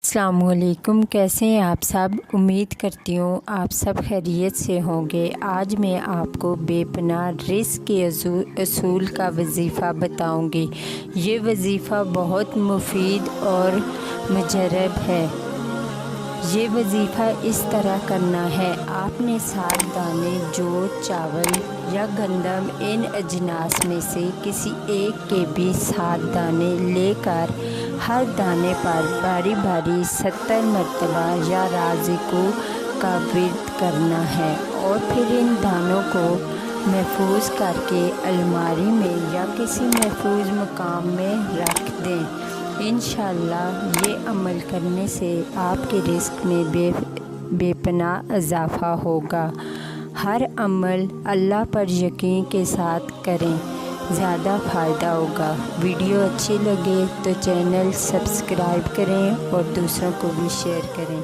السلام علیکم، کیسے ہیں آپ سب؟ امید کرتی ہوں آپ سب خیریت سے ہوں گے۔ آج میں آپ کو بے پناہ رزق کے اصول کا وظیفہ بتاؤں گی۔ یہ وظیفہ بہت مفید اور مجرب ہے۔ یہ وظیفہ اس طرح کرنا ہے، آپ نے 7 دانے جو چاول یا گندم ان اجناس میں سے کسی ایک کے بھی 7 دانے لے کر ہر دانے پر باری باری 70 مرتبہ یا رازقو کا ورد کرنا ہے، اور پھر ان دانوں کو محفوظ کر کے الماری میں یا کسی محفوظ مقام میں رکھ دیں۔ انشاءاللہ یہ عمل کرنے سے آپ کے رزق میں بے پناہ اضافہ ہوگا۔ ہر عمل اللہ پر یقین کے ساتھ کریں، زیادہ فائدہ ہوگا۔ ویڈیو اچھی لگے تو چینل سبسکرائب کریں اور دوسروں کو بھی شیئر کریں۔